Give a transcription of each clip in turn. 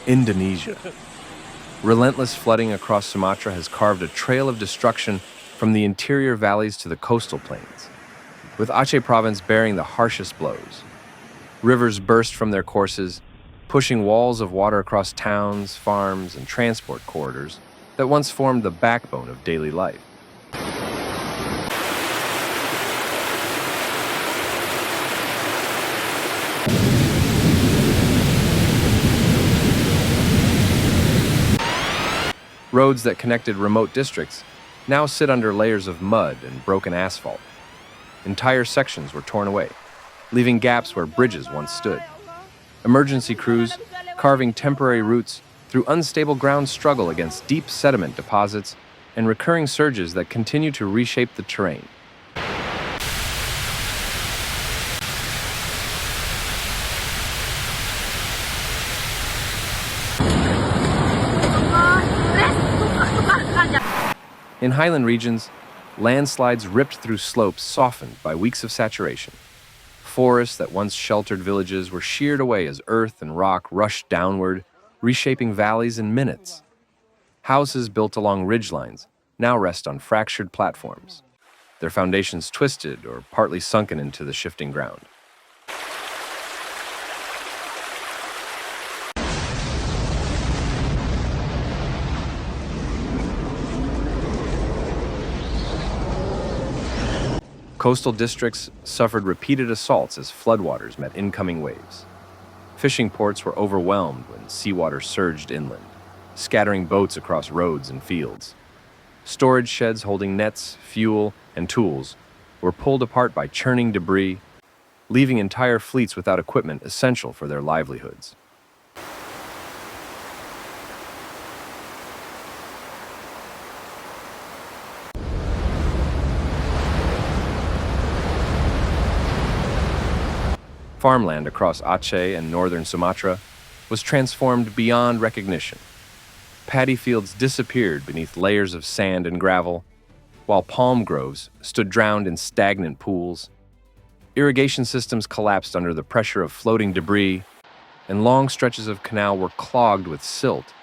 Indonesia. Relentless flooding across Sumatra has carved a trail of destruction from the interior valleys to the coastal plains, with Aceh province bearing the harshest blows. Rivers burst from their courses, pushing walls of water across towns, farms, and transport corridors that once formed the backbone of daily life. Roads that connected remote districts now sit under layers of mud and broken asphalt. Entire sections were torn away, leaving gaps where bridges once stood. Emergency crews carving temporary routes through unstable ground struggle against deep sediment deposits and recurring surges that continue to reshape the terrain. In highland regions, landslides ripped through slopes softened by weeks of saturation. Forests that once sheltered villages were sheared away as earth and rock rushed downward, reshaping valleys in minutes. Houses built along ridgelines now rest on fractured platforms, their foundations twisted or partly sunken into the shifting ground. Coastal districts suffered repeated assaults as floodwaters met incoming waves. Fishing ports were overwhelmed when seawater surged inland, scattering boats across roads and fields. Storage sheds holding nets, fuel, and tools were pulled apart by churning debris, leaving entire fleets without equipment essential for their livelihoods. Farmland across Aceh and northern Sumatra was transformed beyond recognition. Paddy fields disappeared beneath layers of sand and gravel, while palm groves stood drowned in stagnant pools. Irrigation systems collapsed under the pressure of floating debris, and long stretches of canal were clogged with silt,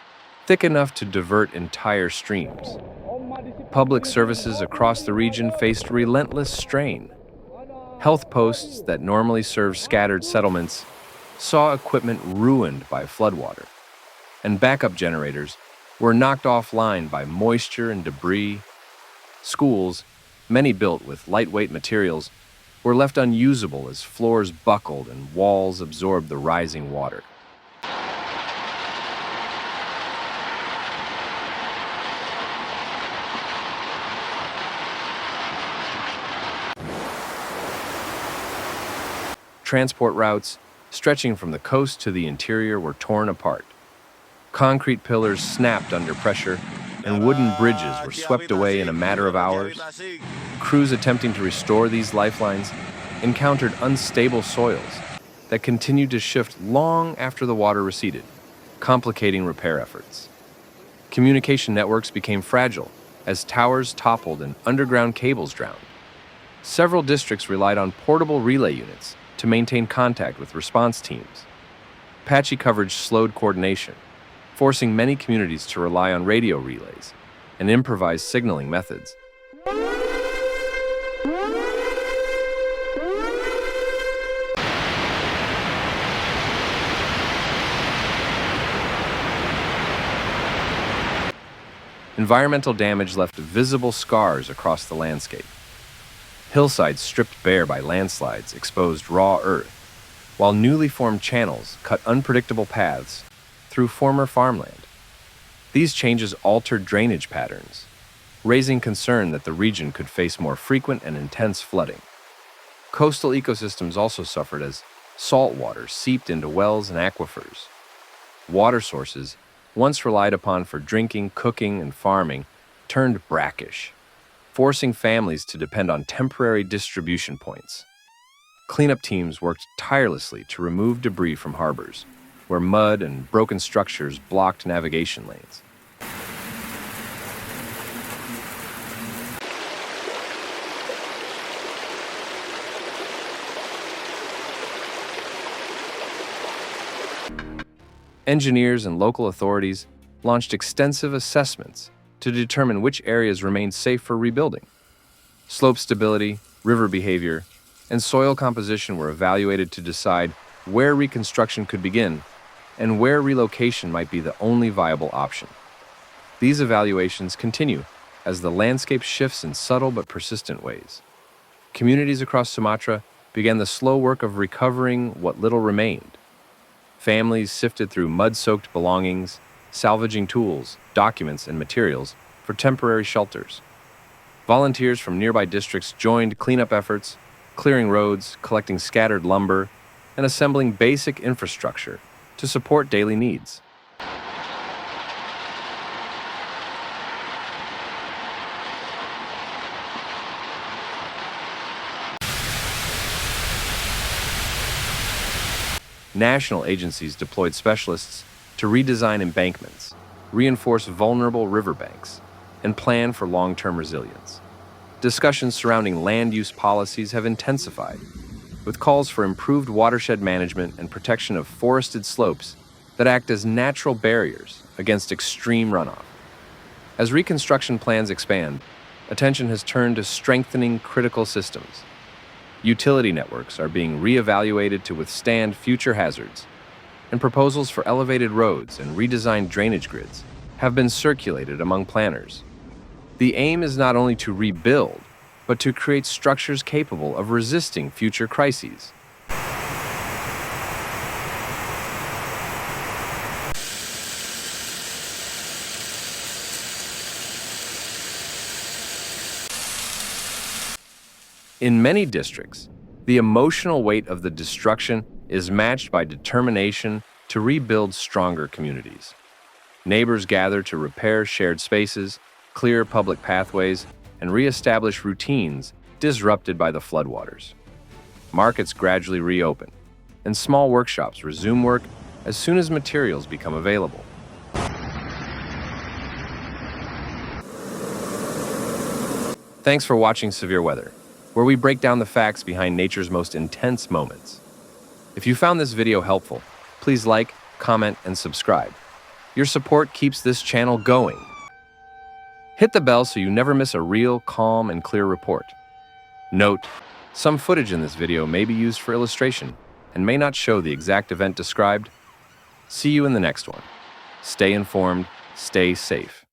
thick enough to divert entire streams. Public services across the region faced relentless strain. Health posts that normally served scattered settlements saw equipment ruined by floodwater, and backup generators were knocked offline by moisture and debris. Schools, many built with lightweight materials, were left unusable as floors buckled and walls absorbed the rising water. Transport routes, stretching from the coast to the interior, were torn apart. Concrete pillars snapped under pressure, and wooden bridges were swept away in a matter of hours. Crews attempting to restore these lifelines encountered unstable soils that continued to shift long after the water receded, complicating repair efforts. Communication networks became fragile as towers toppled and underground cables drowned. Several districts relied on portable relay units to maintain contact with response teams. Patchy coverage slowed coordination, forcing many communities to rely on radio relays and improvised signaling methods. Environmental damage left visible scars across the landscape. Hillsides stripped bare by landslides exposed raw earth, while newly formed channels cut unpredictable paths through former farmland. These changes altered drainage patterns, raising concern that the region could face more frequent and intense flooding. Coastal ecosystems also suffered as salt water seeped into wells and aquifers. Water sources, once relied upon for drinking, cooking, and farming, turned brackish, forcing families to depend on temporary distribution points. Cleanup teams worked tirelessly to remove debris from harbors, where mud and broken structures blocked navigation lanes. Engineers and local authorities launched extensive assessments to determine which areas remained safe for rebuilding. Slope stability, river behavior, and soil composition were evaluated to decide where reconstruction could begin and where relocation might be the only viable option. These evaluations continue as the landscape shifts in subtle but persistent ways. Communities across Sumatra began the slow work of recovering what little remained. Families sifted through mud-soaked belongings, salvaging tools, documents, and materials for temporary shelters. Volunteers from nearby districts joined cleanup efforts, clearing roads, collecting scattered lumber, and assembling basic infrastructure to support daily needs. National agencies deployed specialists to redesign embankments, reinforce vulnerable riverbanks, and plan for long-term resilience. Discussions surrounding land use policies have intensified, with calls for improved watershed management and protection of forested slopes that act as natural barriers against extreme runoff. As reconstruction plans expand, attention has turned to strengthening critical systems. Utility networks are being reevaluated to withstand future hazards, and proposals for elevated roads and redesigned drainage grids have been circulated among planners. The aim is not only to rebuild, but to create structures capable of resisting future crises. In many districts, the emotional weight of the destruction is matched by determination to rebuild stronger communities. Neighbors gather to repair shared spaces, clear public pathways, and reestablish routines disrupted by the floodwaters. Markets gradually reopen, and small workshops resume work as soon as materials become available. Thanks for watching Severe Weather, where we break down the facts behind nature's most intense moments. If you found this video helpful, please like, comment, and subscribe. Your support keeps this channel going. Hit the bell so you never miss a real, calm, and clear report. Note, some footage in this video may be used for illustration and may not show the exact event described. See you in the next one. Stay informed, stay safe.